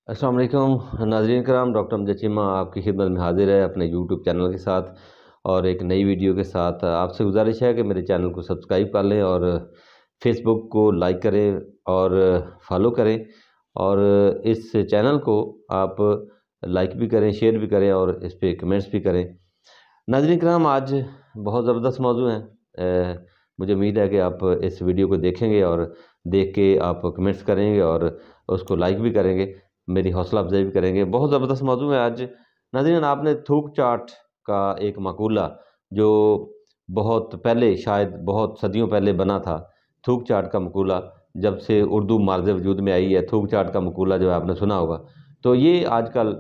अस्सलाम वालेकुम नाज़रीन कराम, डॉक्टर अमजद चीमा आपकी खिदमत में हाजिर है अपने यूट्यूब चैनल के साथ और एक नई वीडियो के साथ। आपसे गुजारिश है कि मेरे चैनल को सब्सक्राइब कर लें और फेसबुक को लाइक करें और फॉलो करें, और इस चैनल को आप लाइक भी करें, शेयर भी करें और इस पर कमेंट्स भी करें। नाज़रीन कराम, आज बहुत ज़बरदस्त मौजू है। मुझे उम्मीद है कि आप इस वीडियो को देखेंगे और देख के आप कमेंट्स करेंगे और उसको लाइक भी करेंगे, मेरी हौसला अफजाई भी करेंगे। बहुत ज़बरदस्त मौजू है आज। नाज़रीन, आपने थूक चाट का एक मकूला जो बहुत पहले, शायद बहुत सदियों पहले बना था, थूक चाट का मकूला, जब से उर्दू मार्ज़ वजूद में आई है, थूक चाट का मकूला जो है आपने सुना होगा। तो ये आजकल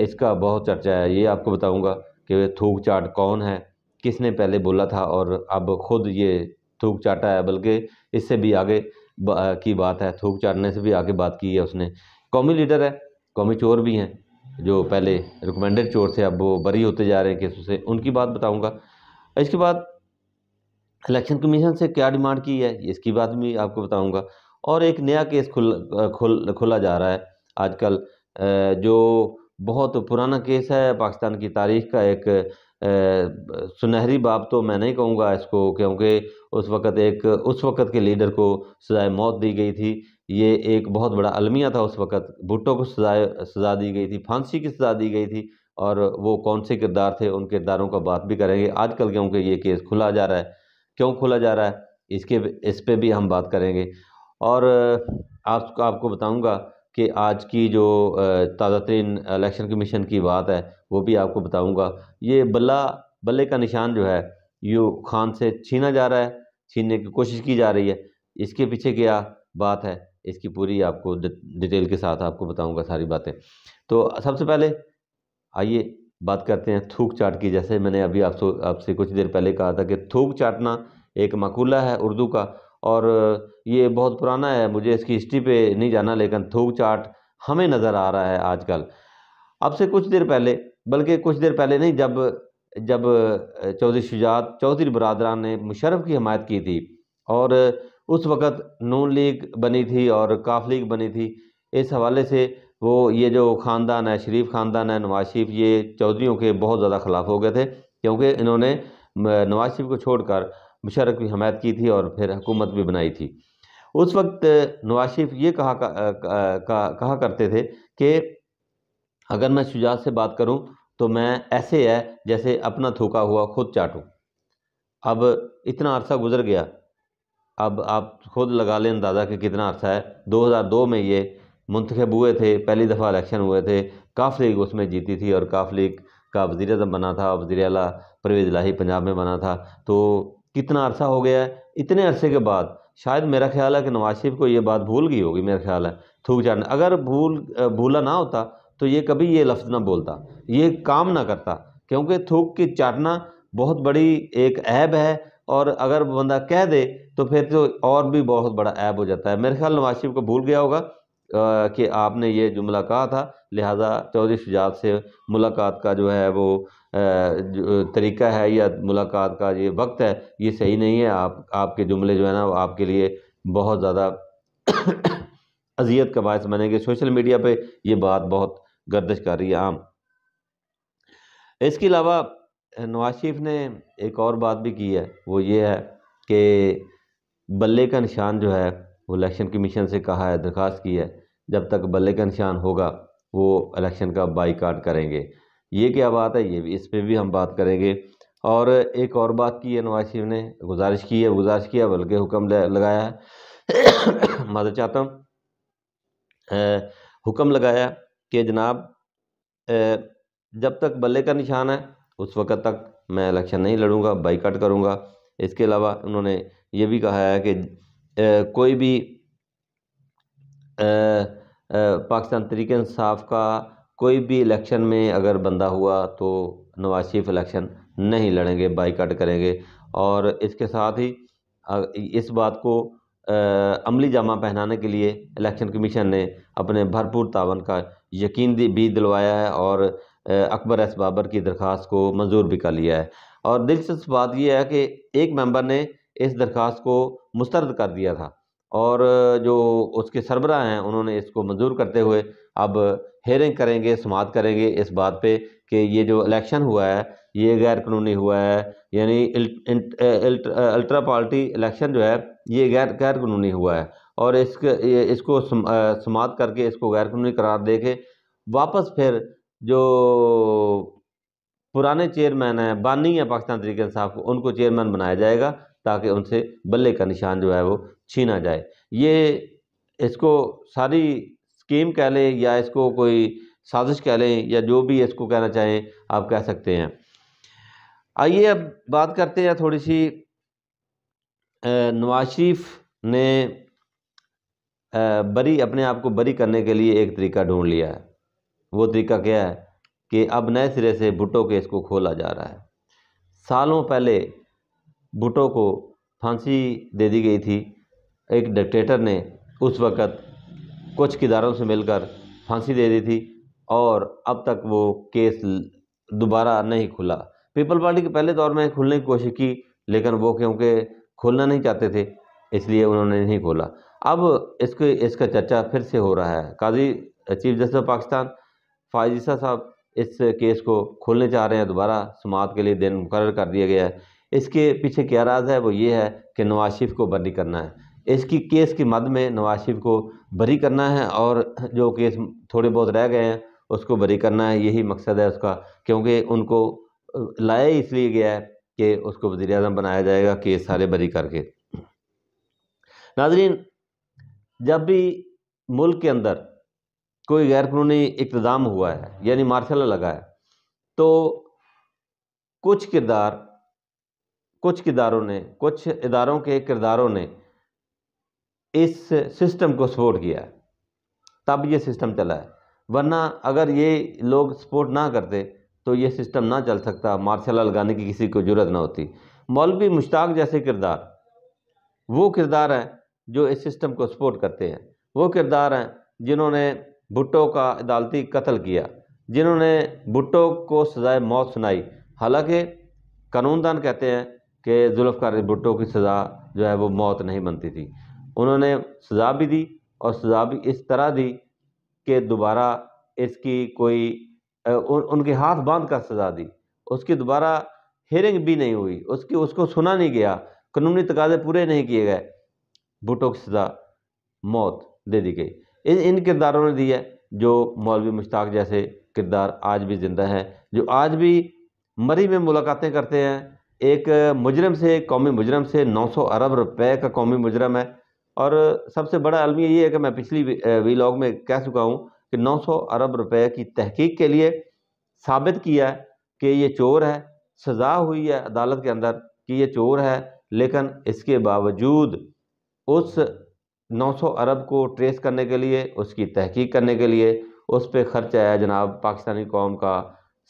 इसका बहुत चर्चा है। ये आपको बताऊंगा कि थूक चाट कौन है, किसने पहले बोला था और अब खुद ये थूक चाटा है, बल्कि इससे भी आगे की बात है, थूक चाटने से भी आगे बात की है उसने। कौमी लीडर है, कौमी चोर भी हैं, जो पहले रिकमेंडेड चोर थे अब वो बरी होते जा रहे हैं केसों से, उनकी बात बताऊंगा। इसके बाद इलेक्शन कमीशन से क्या डिमांड की है, इसकी बात भी आपको बताऊंगा। और एक नया केस खुला जा रहा है आजकल, जो बहुत पुराना केस है, पाकिस्तान की तारीख का एक सुनहरी बाब तो मैं नहीं कहूँगा इसको, क्योंकि उस वक़्त के लीडर को सज़ाए मौत दी गई थी। ये एक बहुत बड़ा अलमिया था उस वक़्त। भुट्टो को सज़ा दी गई थी, फांसी की सज़ा दी गई थी, और वो कौन से किरदार थे, उन किरदारों का बात भी करेंगे आजकल, क्योंकि ये केस खुला जा रहा है। क्यों खोला जा रहा है, इस पे भी हम बात करेंगे। और आपको बताऊंगा कि आज की जो ताज़ा तरीन इलेक्शन कमीशन की बात है वो भी आपको बताऊंगा। ये बल्ले का निशान जो है यू खान से छीना जा रहा है, छीनने की कोशिश की जा रही है। इसके पीछे क्या बात है, इसकी पूरी आपको डिटेल के साथ आपको बताऊंगा सारी बातें। तो सबसे पहले आइए बात करते हैं थूक चाट की। जैसे मैंने अभी आपसे कुछ देर पहले कहा था कि थूक चाटना एक मकूला है उर्दू का, और ये बहुत पुराना है। मुझे इसकी हिस्ट्री पे नहीं जाना, लेकिन थूक चाट हमें नज़र आ रहा है आजकल। अब से कुछ देर पहले, बल्कि कुछ देर पहले नहीं, जब जब चौधरी शुजात चौधरी बरदरान ने मुशर्रफ की हमायत की थी, और उस वक़्त नून लीग बनी थी और काफ लीग बनी थी, इस हवाले से वो ये जो ख़ानदान है, शरीफ ख़ानदान है, नवाज शरीफ, ये चौधरीयों के बहुत ज़्यादा ख़िलाफ़ हो गए थे, क्योंकि इन्होंने नवाज शरीफ को छोड़कर मुशर्रफ की हमायत की थी और फिर हुकूमत भी बनाई थी। उस वक्त नवाज शरीफ ये कहा करते थे कि अगर मैं शुजात से बात करूं तो मैं ऐसे है जैसे अपना थूका हुआ खुद चाटूं। अब इतना अरसा गुजर गया, अब आप खुद लगा लें अंदाज़ा कि कितना अरसा है। 2002 में ये मुंतखब हुए थे, पहली दफ़ा इलेक्शन हुए थे, काफ लीग उसमें जीती थी और काफ लीग का वज़ीर आज़म बना था, वज़ीर आला परवेज़ इलाही पंजाब में बना था। तो कितना अरसा हो गया है। इतने अरसे के बाद शायद मेरा ख्याल है कि नवाज शरीफ को ये बात भूल गई होगी, मेरा ख्याल है थूक चाटना। अगर भूला ना होता तो ये कभी ये लफ्ज़ ना बोलता, ये काम ना करता, क्योंकि थूक की चाटना बहुत बड़ी एक ऐब है, और अगर बंदा कह दे तो फिर तो और भी बहुत बड़ा ऐब हो जाता है। मेरे ख्याल नवाज शरीफ को भूल गया होगा कि आपने ये जुमला कहा था, लिहाजा चौधरी शुजात से मुलाकात का जो है वो जो तरीका है या मुलाकात का ये वक्त है, ये सही नहीं है। आपके जुमले जो है ना वो आपके लिए बहुत ज़्यादा अजियत का बायस बनेंगे। सोशल मीडिया पे ये बात बहुत गर्दिश कर रही है आम। इसके अलावा नवाज शरीफ ने एक और बात भी की है, वो ये है कि बल्ले का निशान जो है वो इलेक्शन कमीशन से कहा है, दरख्वास्त की है, जब तक बल्ले का निशान होगा वो इलेक्शन का बाईकाट करेंगे। ये क्या बात है, ये भी, इस पे भी हम बात करेंगे। और एक और बात की है नवाज शरीफ ने, गुजारिश किया बल्कि हुक्म लगाया है मादर चाहता हूँ, हुक्म लगाया कि जनाब जब तक बल्ले का निशान है उस वक़्त तक मैं इलेक्शन नहीं लड़ूंगा, बाईकाट करूंगा। इसके अलावा उन्होंने ये भी कहा है कि कोई भी पाकिस्तान तहरीक इंसाफ का कोई भी इलेक्शन में अगर बंदा हुआ तो नवाज शरीफ इलेक्शन नहीं लड़ेंगे, बाईकाट करेंगे। और इसके साथ ही इस बात को अमली जामा पहनाने के लिए इलेक्शन कमीशन ने अपने भरपूर तावन का यकीन भी दिलवाया है, और अकबर एस बाबर की दरख्वास्त को मंजूर भी कर लिया है। और दिलचस्प बात यह है कि एक मेंबर ने इस दरख्वास्त को मुस्तरद कर दिया था, اور جو اس کے سربراہ ہیں انہوں نے اس کو منظور کرتے ہوئے اب ہیئرنگ کریں گے، سماعت کریں گے اس بات پہ کہ یہ جو الیکشن ہوا ہے یہ غیر قانونی ہوا ہے، یعنی الٹرا پارٹی الیکشن جو ہے یہ غیر قانونی ہوا ہے، اور اس کو سماعت کر کے اس کو غیر قانونی قرار دے کے واپس پھر جو پرانے چیئرمین ہیں، بانی ہیں پاکستان تحریک انصاف کو، ان کو چیئرمین بنایا جائے گا تاکہ ان سے بلے کا نشان جو ہے وہ چھینا جائے۔ یہ اس کو ساری اسکیم کہہ لیں یا اس کو کوئی سازش کہہ لیں یا جو بھی اس کو کہنا چاہیں آپ کہہ سکتے ہیں۔ آئیے اب بات کرتے ہیں تھوڑی سی نواز شریف نے اپنے آپ کو بری کرنے کے لیے ایک طریقہ ڈھونڈ لیا ہے۔ وہ طریقہ کیا ہے کہ اب نئے سرے سے بھٹو کیس کو کھولا جا رہا ہے۔ سالوں پہلے بھٹو کو پھانسی دے دی گئی تھی، ایک ڈکٹیٹر نے اس وقت کچھ کرداروں سے مل کر پھانسی دے دی تھی، اور اب تک وہ کیس دوبارہ نہیں کھلا۔ پیپل پارٹی کے پہلے دور میں کھلنے کی کوشش کی، لیکن وہ کیونکہ کھولنا نہیں چاہتے تھے اس لیے انہوں نے نہیں کھولا۔ اب اس کا چرچا پھر سے ہو رہا ہے۔ قاضی چیف جسٹس آف پاکستان فائز عیسیٰ صاحب اس کیس کو کھولنے چاہ رہے ہیں، دوبارہ سماعت کے لیے دن مقرر کر دیا گیا ہے۔ اس کے پیچھے کیا راز ہے؟ وہ یہ ہے کہ نواز شریف کو بری کرنا ہے، اس کی کیس کی مد میں نواز شریف کو بری کرنا ہے، اور جو کیس تھوڑے بہت رہ گئے ہیں اس کو بری کرنا ہے، یہی مقصد ہے اس کا، کیونکہ ان کو لایا اس لیے گیا ہے کہ اس کو وزیر اعظم بنایا جائے گا کیس سارے بری کر کے۔ ناظرین، جب بھی ملک کے اندر کوئی غیر قانونی اقتدام ہوا ہے یعنی مارشل لا لگا ہے، تو کچھ اداروں کے کرداروں نے اس سسٹم کو سپورٹ کیا ہے، تب یہ سسٹم چلا ہے، ورنہ اگر یہ لوگ سپورٹ نہ کرتے تو یہ سسٹم نہ چل سکتا، مارشل لا لگانے کی کسی کو جرت نہ ہوتی۔ مولوی مشتاق جیسے کردار وہ کردار ہیں جو اس سسٹم کو سپورٹ کرتے ہیں، وہ کردار ہیں جنہوں نے بھٹو کا عدالتی قتل کیا، جنہوں نے بھٹو کو سزائے موت سنائی، حالانکہ قانون دان کہتے ہیں کہ ذوالفقار بھٹو کی سزا جو ہے وہ موت نہیں بنتی تھی۔ انہوں نے سزا بھی دی، اور سزا بھی اس طرح دی کہ دوبارہ اس کی کوئی ان کے ہاتھ باندھ کر سزا دی، اس کی دوبارہ ہیئرنگ بھی نہیں ہوئی، اس کو سنا نہیں گیا، قانونی تقاضے پورے نہیں کیے گئے، بھٹو کی سزا موت دے دی گئی۔ ان کرداروں نے دی ہے، جو مولوی مشتاق جیسے کردار آج بھی زندہ ہیں، جو آج بھی مری میں ملاقاتیں کرتے ہیں، ایک مجرم سے، ایک قومی مجرم سے 900 ارب روپے کا قومی مجرم ہے، اور سب سے بڑا المیہ یہ ہے کہ میں پچھلی ویلاگ میں کہہ چکا ہوں کہ 900 ارب روپے کی تحقیق کے لیے ثابت کیا ہے کہ یہ چور ہے، سزا ہوئی ہے عدالت کے اندر کہ یہ چور ہے، لیکن اس کے باوجود اس 900 ارب کو ٹریس کرنے کے لیے، اس کی تحقیق کرنے کے لیے اس پہ خرچ آیا جناب پاکستانی قوم کا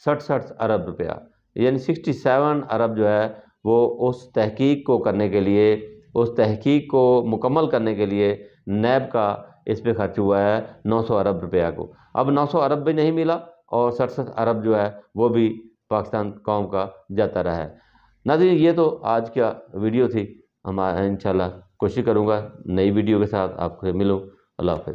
67 ارب روپیہ، یعنی 67 ارب جو ہے وہ اس تحقیق کو کرنے کے لیے، اس تحقیق کو مکمل کرنے کے لیے نیب کا اس پہ خرچ ہوا ہے 900 ارب روپیہ کو۔ اب 900 ارب بھی نہیں ملا، اور 67 ارب جو ہے وہ بھی پاکستان قوم کا جاتا رہا ہے۔ ناظرین، یہ تو آج کا ویڈیو تھی، انشاءاللہ کوشش کروں گا نئی ویڈیو کے ساتھ آپ سے ملوں۔ اللہ حافظ۔